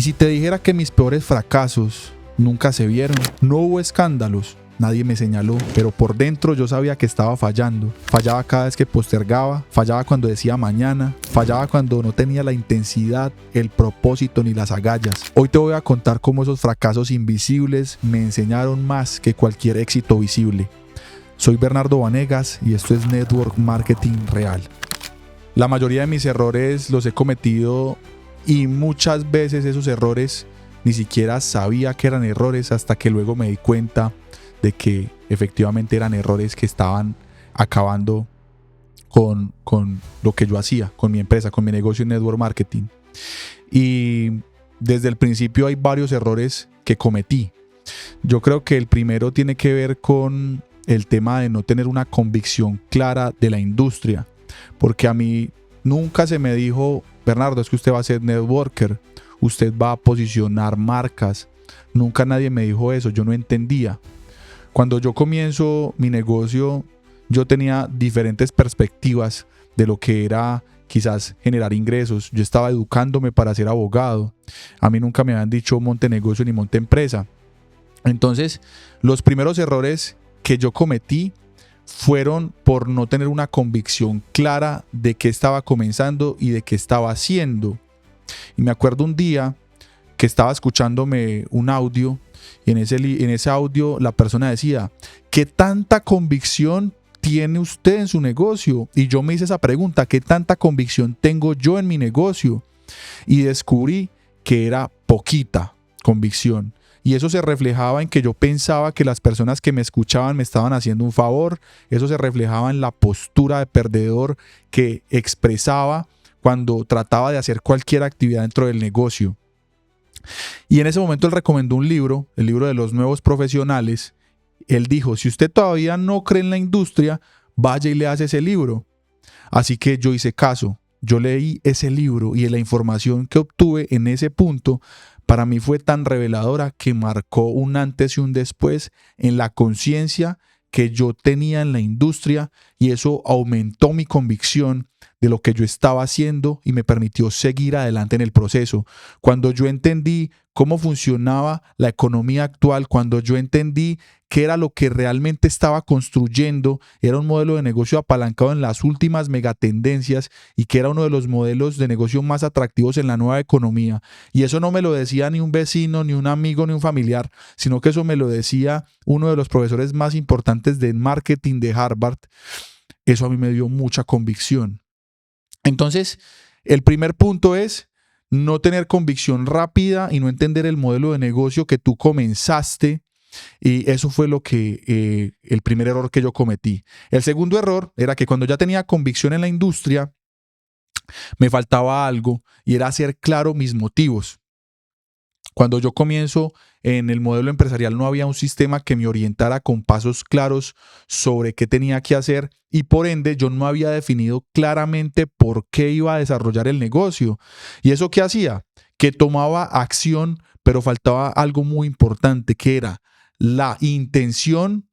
Y si te dijera que mis peores fracasos nunca se vieron, no hubo escándalos, nadie me señaló, pero por dentro yo sabía que estaba fallando. Fallaba cada vez que postergaba, fallaba cuando decía mañana, fallaba cuando no tenía la intensidad, el propósito ni las agallas. Hoy te voy a contar cómo esos fracasos invisibles me enseñaron más que cualquier éxito visible. Soy Bernardo Vanegas y esto es Network Marketing Real. La mayoría de mis errores los he cometido y muchas veces esos errores ni siquiera sabía que eran errores hasta que luego me di cuenta de que efectivamente eran errores que estaban acabando con lo que yo hacía, con mi empresa, con mi negocio en Network Marketing. Y desde el principio hay varios errores que cometí. Yo creo que el primero tiene que ver con el tema de no tener una convicción clara de la industria, porque a mí nunca se me dijo: Bernardo, es que usted va a ser networker, usted va a posicionar marcas. Nunca nadie me dijo eso, yo no entendía. Cuando yo comienzo mi negocio, yo tenía diferentes perspectivas de lo que era quizás generar ingresos. Yo estaba educándome para ser abogado. A mí nunca me habían dicho monte negocio ni monte empresa. Entonces, los primeros errores que yo cometí fueron por no tener una convicción clara de qué estaba comenzando y de qué estaba haciendo. Y me acuerdo un día que estaba escuchándome un audio y en ese audio la persona decía: ¿qué tanta convicción tiene usted en su negocio? Y yo me hice esa pregunta: ¿qué tanta convicción tengo yo en mi negocio? Y descubrí que era poquita convicción. Y eso se reflejaba en que yo pensaba que las personas que me escuchaban me estaban haciendo un favor. Eso se reflejaba en la postura de perdedor que expresaba cuando trataba de hacer cualquier actividad dentro del negocio. Y en ese momento él recomendó un libro, el libro de los nuevos profesionales. Él dijo: si usted todavía no cree en la industria, vaya y lea ese libro. Así que yo hice caso. Yo leí ese libro y la información que obtuve en ese punto para mí fue tan reveladora que marcó un antes y un después en la conciencia que yo tenía en la industria, y eso aumentó mi convicción de lo que yo estaba haciendo y me permitió seguir adelante en el proceso. Cuando yo entendí cómo funcionaba la economía actual, cuando yo entendí qué era lo que realmente estaba construyendo, era un modelo de negocio apalancado en las últimas megatendencias y que era uno de los modelos de negocio más atractivos en la nueva economía. Y eso no me lo decía ni un vecino, ni un amigo, ni un familiar, sino que eso me lo decía uno de los profesores más importantes de marketing de Harvard. Eso a mí me dio mucha convicción. Entonces, el primer punto es no tener convicción rápida y no entender el modelo de negocio que tú comenzaste. Y eso fue el primer error que yo cometí. El segundo error era que cuando ya tenía convicción en la industria, me faltaba algo, y era hacer claro mis motivos. Cuando yo comienzo en el modelo empresarial no había un sistema que me orientara con pasos claros sobre qué tenía que hacer, y por ende yo no había definido claramente por qué iba a desarrollar el negocio. ¿Y eso qué hacía? Que tomaba acción, pero faltaba algo muy importante, que era la intención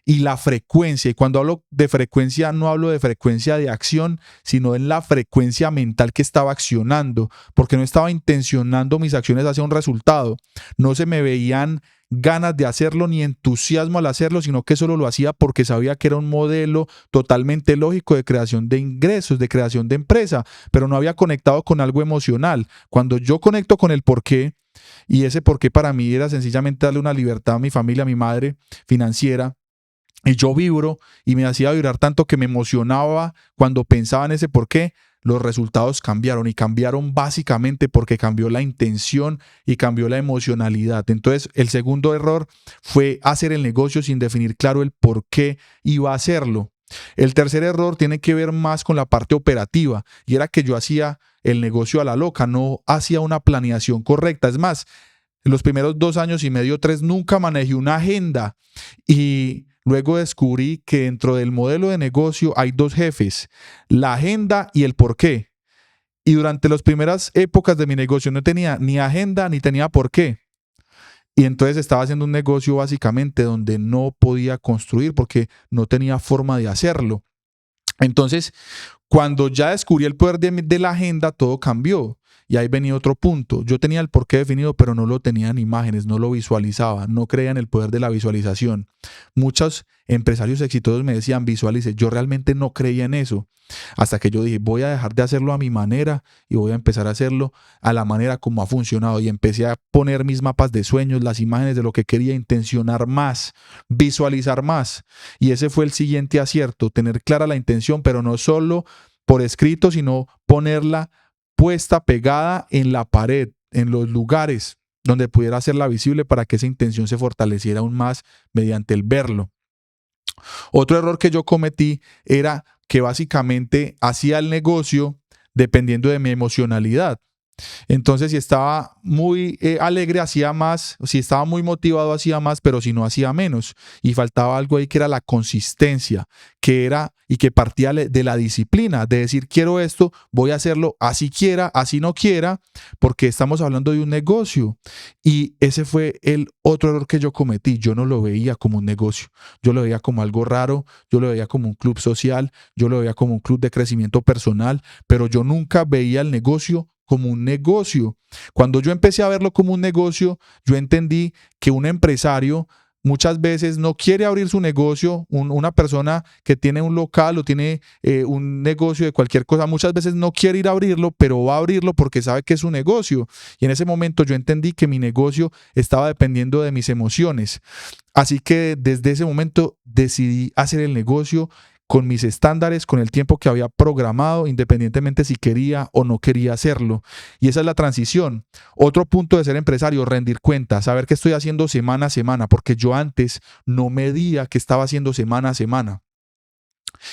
y la frecuencia. Y cuando hablo de frecuencia, no hablo de frecuencia de acción, sino en la frecuencia mental que estaba accionando, porque no estaba intencionando mis acciones hacia un resultado. No se me veían ganas de hacerlo ni entusiasmo al hacerlo, sino que solo lo hacía porque sabía que era un modelo totalmente lógico de creación de ingresos, de creación de empresa, pero no había conectado con algo emocional. Cuando yo conecto con el porqué, y ese porqué para mí era sencillamente darle una libertad a mi familia, a mi madre, financiera, y yo vibro y me hacía vibrar tanto que me emocionaba cuando pensaba en ese por qué, los resultados cambiaron, y cambiaron básicamente porque cambió la intención y cambió la emocionalidad. Entonces, el segundo error fue hacer el negocio sin definir claro el por qué iba a hacerlo. El tercer error tiene que ver más con la parte operativa, y era que yo hacía el negocio a la loca, no hacía una planeación correcta. Es más, en los primeros 2 años y medio, 3, nunca manejé una agenda, y luego descubrí que dentro del modelo de negocio hay 2 jefes: la agenda y el porqué. Y durante las primeras épocas de mi negocio no tenía ni agenda ni tenía porqué. Y entonces estaba haciendo un negocio básicamente donde no podía construir porque no tenía forma de hacerlo. Entonces, cuando ya descubrí el poder de la agenda, todo cambió. Y ahí venía otro punto. Yo tenía el porqué definido, pero no lo tenía en imágenes, no lo visualizaba, no creía en el poder de la visualización. Muchos empresarios exitosos me decían, visualice. Yo realmente no creía en eso. Hasta que yo dije, voy a dejar de hacerlo a mi manera y voy a empezar a hacerlo a la manera como ha funcionado. Y empecé a poner mis mapas de sueños, las imágenes de lo que quería, intencionar más, visualizar más. Y ese fue el siguiente acierto, tener clara la intención, pero no solo por escrito, sino ponerla puesta, pegada en la pared, en los lugares donde pudiera hacerla visible para que esa intención se fortaleciera aún más mediante el verlo. Otro error que yo cometí era que básicamente hacía el negocio dependiendo de mi emocionalidad. Entonces, si estaba muy alegre, hacía más, si estaba muy motivado, hacía más, pero si no, hacía menos. Y faltaba algo ahí que era la consistencia, que era y que partía de la disciplina, de decir, quiero esto, voy a hacerlo así quiera, así no quiera, porque estamos hablando de un negocio. Y ese fue el otro error que yo cometí. Yo no lo veía como un negocio, yo lo veía como algo raro, yo lo veía como un club social, yo lo veía como un club de crecimiento personal, pero yo nunca veía el negocio como un negocio. Cuando yo empecé a verlo como un negocio, yo entendí que un empresario muchas veces no quiere abrir su negocio. Una persona que tiene un local o tiene un negocio de cualquier cosa, muchas veces no quiere ir a abrirlo, pero va a abrirlo porque sabe que es su negocio. Y en ese momento yo entendí que mi negocio estaba dependiendo de mis emociones. Así que desde ese momento decidí hacer el negocio con mis estándares, con el tiempo que había programado, independientemente si quería o no quería hacerlo. Y esa es la transición. Otro punto de ser empresario, rendir cuentas, saber qué estoy haciendo semana a semana, porque yo antes no medía qué estaba haciendo semana a semana.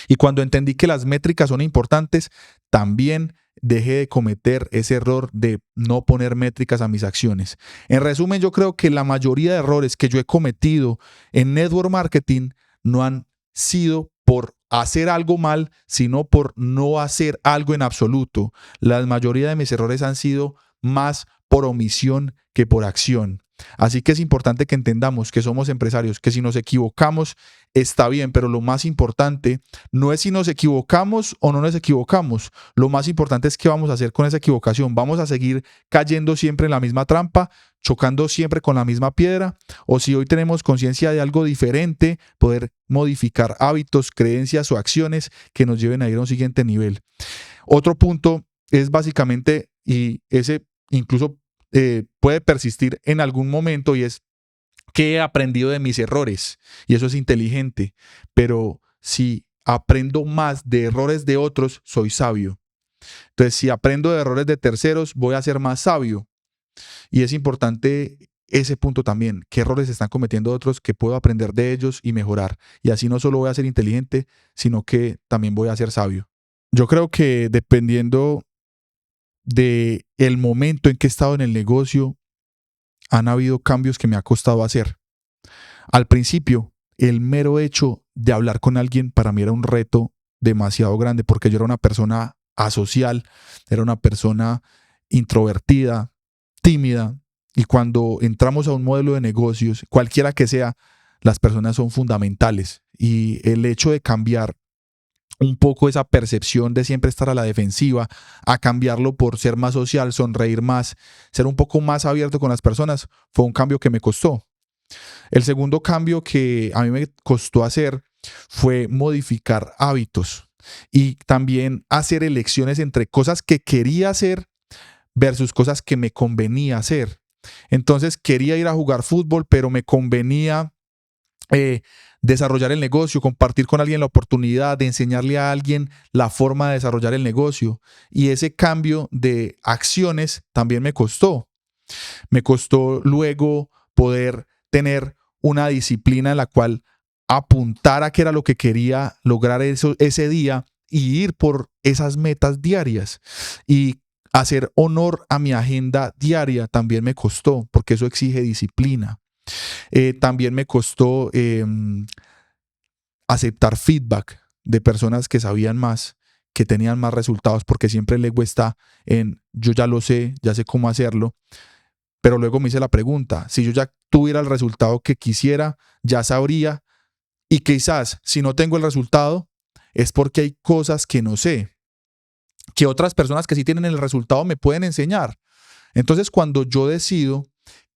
Y cuando entendí que las métricas son importantes, también dejé de cometer ese error de no poner métricas a mis acciones. En resumen, yo creo que la mayoría de errores que yo he cometido en network marketing no han sido por hacer algo mal, sino por no hacer algo en absoluto. La mayoría de mis errores han sido más por omisión que por acción. Así que es importante que entendamos que somos empresarios, que si nos equivocamos está bien, pero lo más importante no es si nos equivocamos o no nos equivocamos. Lo más importante es qué vamos a hacer con esa equivocación. ¿Vamos a seguir cayendo siempre en la misma trampa, chocando siempre con la misma piedra? O si hoy tenemos conciencia de algo diferente, poder modificar hábitos, creencias o acciones que nos lleven a ir a un siguiente nivel. Otro punto es básicamente, y ese incluso puede persistir en algún momento, y es que he aprendido de mis errores. Y eso es inteligente. Pero si aprendo más de errores de otros, soy sabio. Entonces, si aprendo de errores de terceros, voy a ser más sabio. Y es importante ese punto también, qué errores están cometiendo otros, que puedo aprender de ellos y mejorar. Y así no solo voy a ser inteligente, sino que también voy a ser sabio. Yo creo que dependiendo de el momento en que he estado en el negocio, han habido cambios que me ha costado hacer. Al principio, el mero hecho de hablar con alguien para mí era un reto demasiado grande, porque yo era una persona asocial, era una persona introvertida, tímida, y cuando entramos a un modelo de negocios, cualquiera que sea, las personas son fundamentales, y el hecho de cambiar un poco esa percepción de siempre estar a la defensiva, a cambiarlo por ser más social, sonreír más, ser un poco más abierto con las personas, fue un cambio que me costó. El segundo cambio que a mí me costó hacer fue modificar hábitos y también hacer elecciones entre cosas que quería hacer versus cosas que me convenía hacer. Entonces quería ir a jugar fútbol, pero me convenía desarrollar el negocio, compartir con alguien la oportunidad de enseñarle a alguien la forma de desarrollar el negocio. Y ese cambio de acciones también me costó. Me costó luego poder tener una disciplina en la cual apuntara qué era lo que quería lograr ese día y ir por esas metas diarias. Y hacer honor a mi agenda diaria también me costó, porque eso exige disciplina. También me costó aceptar feedback de personas que sabían más, que tenían más resultados, porque siempre el ego está en yo ya lo sé, ya sé cómo hacerlo. Pero luego me hice la pregunta, si yo ya tuviera el resultado que quisiera, ya sabría, y quizás si no tengo el resultado es porque hay cosas que no sé. que otras personas que sí tienen el resultado me pueden enseñar. Entonces, cuando yo decido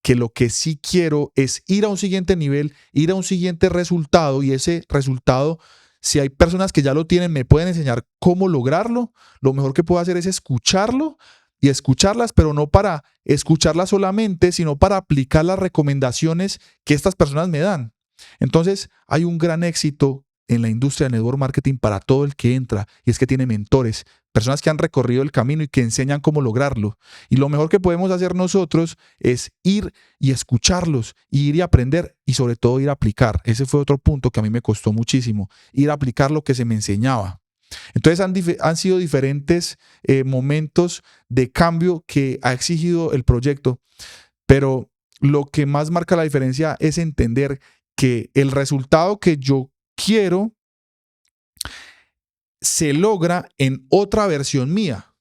que lo que sí quiero es ir a un siguiente nivel, ir a un siguiente resultado, y ese resultado, si hay personas que ya lo tienen, me pueden enseñar cómo lograrlo, lo mejor que puedo hacer es escucharlo y escucharlas, pero no para escucharlas solamente, sino para aplicar las recomendaciones que estas personas me dan. Entonces, hay un gran éxito en la industria de network marketing para todo el que entra, y es que tiene mentores, personas que han recorrido el camino y que enseñan cómo lograrlo. Y lo mejor que podemos hacer nosotros es ir y escucharlos, y ir y aprender, y sobre todo ir a aplicar. Ese fue otro punto que a mí me costó muchísimo, ir a aplicar lo que se me enseñaba. Entonces han sido diferentes momentos de cambio que ha exigido el proyecto, pero lo que más marca la diferencia es entender que el resultado que yo quiero se logra en otra versión mía.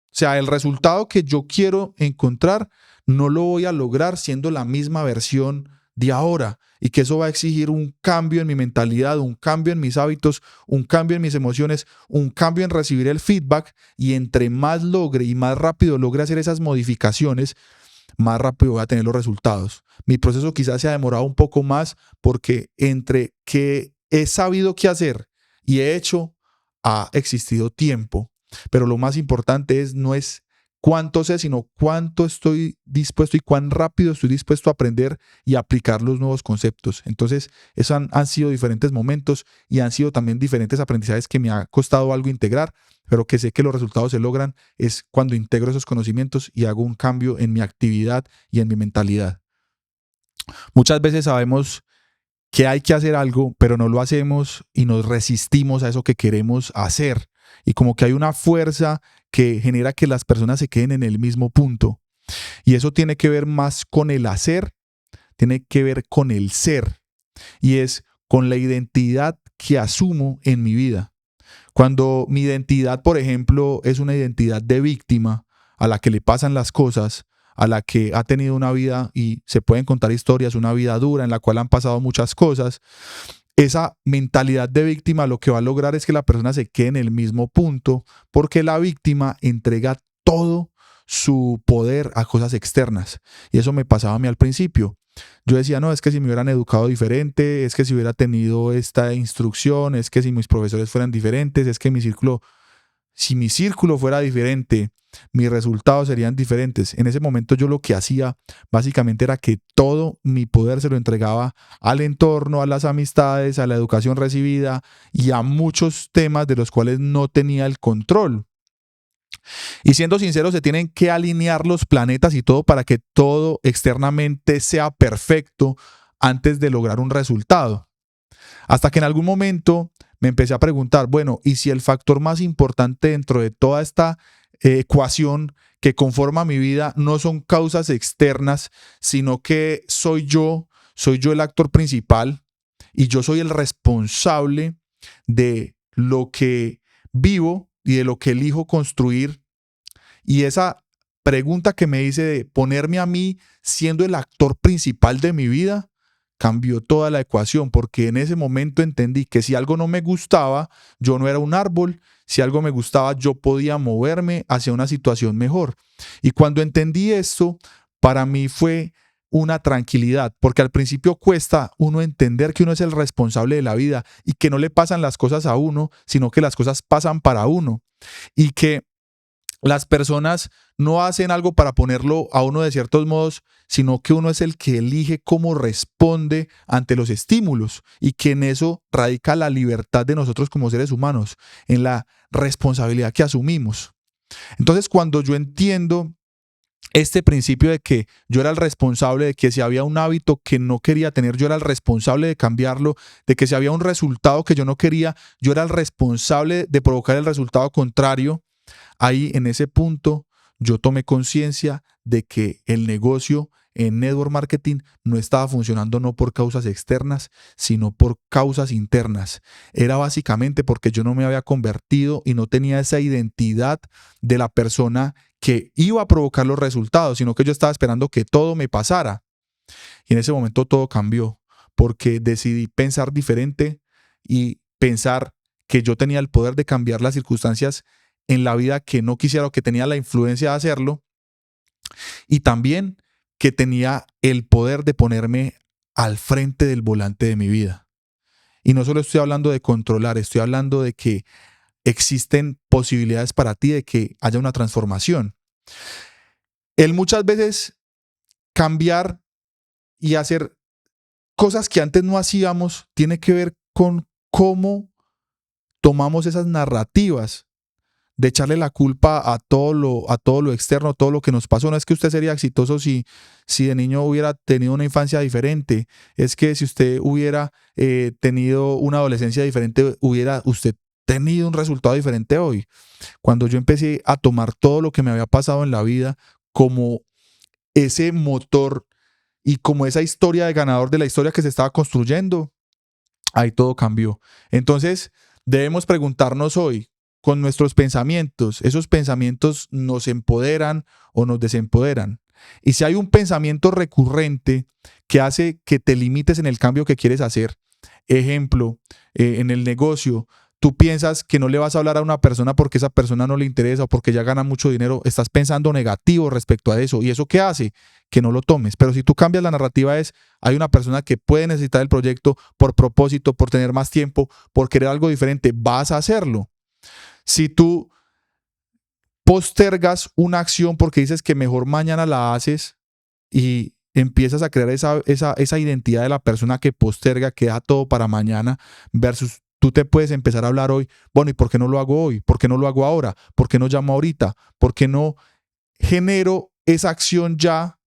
O sea, el resultado que yo quiero encontrar no lo voy a lograr siendo la misma versión de ahora, y que eso va a exigir un cambio en mi mentalidad, un cambio en mis hábitos, un cambio en mis emociones, un cambio en recibir el feedback, y entre más logre y más rápido logre hacer esas modificaciones, más rápido voy a tener los resultados. Mi proceso quizás se ha demorado un poco más porque entre que he sabido qué hacer y he hecho, ha existido tiempo. Pero lo más importante no es cuánto sé, sino cuánto estoy dispuesto y cuán rápido estoy dispuesto a aprender y aplicar los nuevos conceptos. Entonces, esos han sido diferentes momentos, y han sido también diferentes aprendizajes que me ha costado algo integrar, pero que sé que los resultados se logran es cuando integro esos conocimientos y hago un cambio en mi actividad y en mi mentalidad. Muchas veces sabemos que hay que hacer algo, pero no lo hacemos y nos resistimos a eso que queremos hacer. Y como que hay una fuerza que genera que las personas se queden en el mismo punto. Y eso tiene que ver más con el hacer, tiene que ver con el ser. Y es con la identidad que asumo en mi vida. Cuando mi identidad, por ejemplo, es una identidad de víctima a la que le pasan las cosas, a la que ha tenido una vida, y se pueden contar historias, una vida dura en la cual han pasado muchas cosas, esa mentalidad de víctima lo que va a lograr es que la persona se quede en el mismo punto, porque la víctima entrega todo su poder a cosas externas. Y eso me pasaba a mí al principio. Yo decía, no, es que si me hubieran educado diferente, es que si hubiera tenido esta instrucción, es que si mis profesores fueran diferentes, es que si mi círculo fuera diferente, mis resultados serían diferentes. En ese momento yo lo que hacía básicamente era que todo mi poder se lo entregaba al entorno, a las amistades, a la educación recibida y a muchos temas de los cuales no tenía el control. Y siendo sincero, se tienen que alinear los planetas y todo para que todo externamente sea perfecto antes de lograr un resultado. Hasta que en algún momento me empecé a preguntar, bueno, ¿y si el factor más importante dentro de toda esta ecuación que conforma mi vida no son causas externas, sino que soy yo el actor principal, y yo soy el responsable de lo que vivo y de lo que elijo construir? Y esa pregunta que me hice de ponerme a mí siendo el actor principal de mi vida cambió toda la ecuación, porque en ese momento entendí que si algo no me gustaba, yo no era un árbol; si algo me gustaba, yo podía moverme hacia una situación mejor. Y cuando entendí esto, para mí fue una tranquilidad, porque al principio cuesta uno entender que uno es el responsable de la vida y que no le pasan las cosas a uno, sino que las cosas pasan para uno, y que las personas no hacen algo para ponerlo a uno de ciertos modos, sino que uno es el que elige cómo responde ante los estímulos, y que en eso radica la libertad de nosotros como seres humanos, en la responsabilidad que asumimos. Entonces, cuando yo entiendo este principio de que yo era el responsable, de que si había un hábito que no quería tener, yo era el responsable de cambiarlo, de que si había un resultado que yo no quería, yo era el responsable de provocar el resultado contrario, ahí en ese punto yo tomé conciencia de que el negocio en network marketing no estaba funcionando no por causas externas, sino por causas internas. Era básicamente porque yo no me había convertido y no tenía esa identidad de la persona que iba a provocar los resultados, sino que yo estaba esperando que todo me pasara. Y en ese momento todo cambió, porque decidí pensar diferente y pensar que yo tenía el poder de cambiar las circunstancias en la vida que no quisiera o que tenía la influencia de hacerlo, y también que tenía el poder de ponerme al frente del volante de mi vida. Y no solo estoy hablando de controlar, estoy hablando de que existen posibilidades para ti de que haya una transformación. El muchas veces cambiar y hacer cosas que antes no hacíamos tiene que ver con cómo tomamos esas narrativas de echarle la culpa a todo lo externo, todo lo que nos pasó. No es que usted sería exitoso si de niño hubiera tenido una infancia diferente. Es que si usted hubiera tenido una adolescencia diferente, hubiera usted tenido un resultado diferente hoy. Cuando yo empecé a tomar todo lo que me había pasado en la vida como ese motor y como esa historia de ganador de la historia que se estaba construyendo, ahí todo cambió. Entonces, debemos preguntarnos hoy, con nuestros pensamientos, ¿esos pensamientos nos empoderan o nos desempoderan? Y si hay un pensamiento recurrente que hace que te limites en el cambio que quieres hacer, ejemplo, en el negocio, tú piensas que no le vas a hablar a una persona porque esa persona no le interesa o porque ya gana mucho dinero, estás pensando negativo respecto a eso. ¿Y eso qué hace? Que no lo tomes. Pero si tú cambias la narrativa hay una persona que puede necesitar el proyecto por propósito, por tener más tiempo, por querer algo diferente, vas a hacerlo. Si tú postergas una acción porque dices que mejor mañana la haces y empiezas a crear esa identidad de la persona que posterga, que deja todo para mañana, versus tú te puedes empezar a hablar hoy, bueno, ¿y por qué no lo hago hoy? ¿Por qué no lo hago ahora? ¿Por qué no llamo ahorita? ¿Por qué no genero esa acción ya?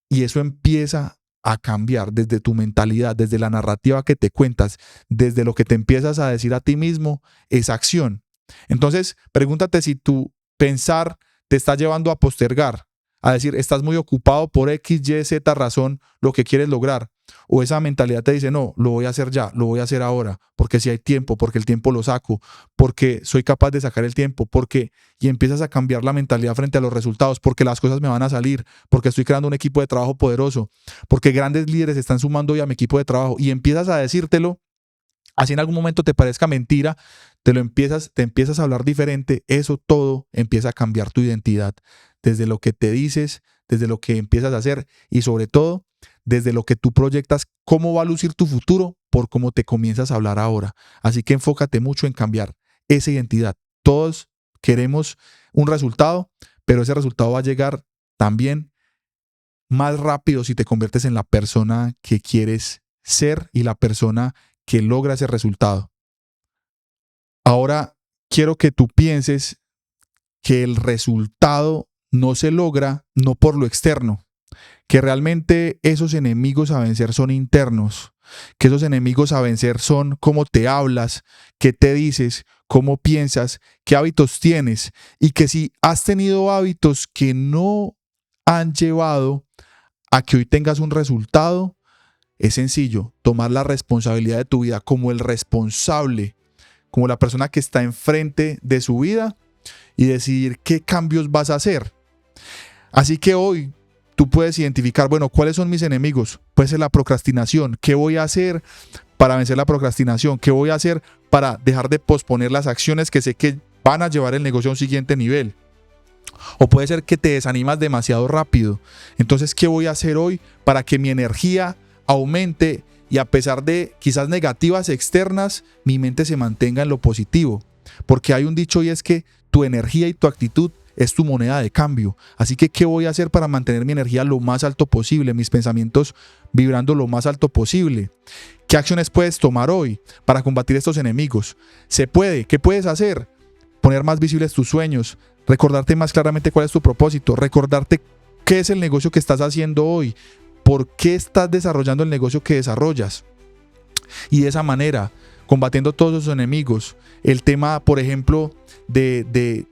Y eso empieza a cambiar desde tu mentalidad, desde la narrativa que te cuentas, desde lo que te empiezas a decir a ti mismo, esa acción. Entonces, pregúntate si tu pensar te está llevando a postergar, a decir, estás muy ocupado por X, Y, Z razón lo que quieres lograr. O esa mentalidad te dice, no, lo voy a hacer ya, lo voy a hacer ahora, porque si hay tiempo, porque el tiempo lo saco, porque soy capaz de sacar el tiempo, y empiezas a cambiar la mentalidad frente a los resultados, porque las cosas me van a salir, porque estoy creando un equipo de trabajo poderoso, porque grandes líderes están sumando hoy a mi equipo de trabajo, y empiezas a decírtelo, así en algún momento te parezca mentira, te empiezas a hablar diferente, eso todo empieza a cambiar tu identidad, desde lo que te dices, desde lo que empiezas a hacer y sobre todo desde lo que tú proyectas, cómo va a lucir tu futuro por cómo te comienzas a hablar ahora. Así que enfócate mucho en cambiar esa identidad. Todos queremos un resultado, pero ese resultado va a llegar también más rápido si te conviertes en la persona que quieres ser y la persona que logra ese resultado. Ahora quiero que tú pienses que el resultado no se logra no por lo externo, que realmente esos enemigos a vencer son internos, que esos enemigos a vencer son cómo te hablas, qué te dices, cómo piensas, qué hábitos tienes, y que si has tenido hábitos que no han llevado a que hoy tengas un resultado, es sencillo, tomar la responsabilidad de tu vida como el responsable, como la persona que está enfrente de su vida y decidir qué cambios vas a hacer. Así que hoy tú puedes identificar, bueno, ¿cuáles son mis enemigos? Puede ser la procrastinación. ¿Qué voy a hacer para vencer la procrastinación? ¿Qué voy a hacer para dejar de posponer las acciones que sé que van a llevar el negocio a un siguiente nivel? O puede ser que te desanimas demasiado rápido. Entonces, ¿qué voy a hacer hoy para que mi energía aumente y a pesar de quizás negativas externas, mi mente se mantenga en lo positivo? Porque hay un dicho y es que tu energía y tu actitud es tu moneda de cambio. Así que, ¿qué voy a hacer para mantener mi energía lo más alto posible? Mis pensamientos vibrando lo más alto posible. ¿Qué acciones puedes tomar hoy para combatir estos enemigos? ¿Se puede? ¿Qué puedes hacer? Poner más visibles tus sueños, recordarte más claramente cuál es tu propósito, recordarte qué es el negocio que estás haciendo hoy, por qué estás desarrollando el negocio que desarrollas. Y de esa manera, combatiendo todos esos enemigos, el tema, por ejemplo, de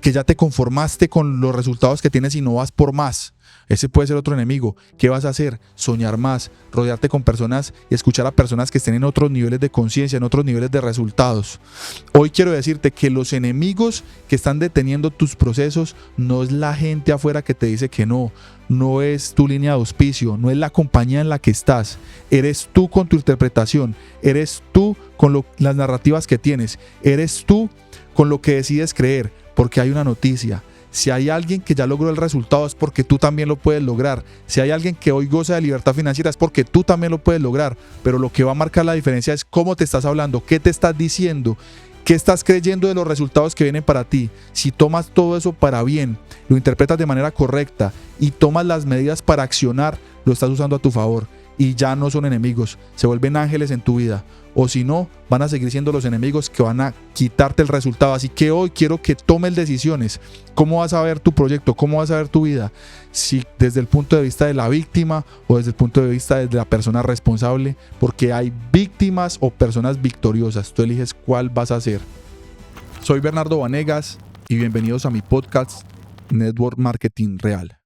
que ya te conformaste con los resultados que tienes y no vas por más. Ese puede ser otro enemigo. ¿Qué vas a hacer? Soñar más, rodearte con personas y escuchar a personas que estén en otros niveles de conciencia, en otros niveles de resultados. Hoy quiero decirte que los enemigos que están deteniendo tus procesos no es la gente afuera que te dice que no, no es tu línea de auspicio, no es la compañía en la que estás. Eres tú con tu interpretación, eres tú con las narrativas que tienes, eres tú con lo que decides creer, porque hay una noticia. Si hay alguien que ya logró el resultado es porque tú también lo puedes lograr. Si hay alguien que hoy goza de libertad financiera es porque tú también lo puedes lograr. Pero lo que va a marcar la diferencia es cómo te estás hablando, qué te estás diciendo, qué estás creyendo de los resultados que vienen para ti. Si tomas todo eso para bien, lo interpretas de manera correcta y tomas las medidas para accionar, lo estás usando a tu favor. Y ya no son enemigos, se vuelven ángeles en tu vida. O si no, van a seguir siendo los enemigos que van a quitarte el resultado. Así que hoy quiero que tomes decisiones. ¿Cómo vas a ver tu proyecto? ¿Cómo vas a ver tu vida? Si desde el punto de vista de la víctima o desde el punto de vista de la persona responsable. Porque hay víctimas o personas victoriosas. Tú eliges cuál vas a ser. Soy Bernardo Vanegas y bienvenidos a mi podcast Network Marketing Real.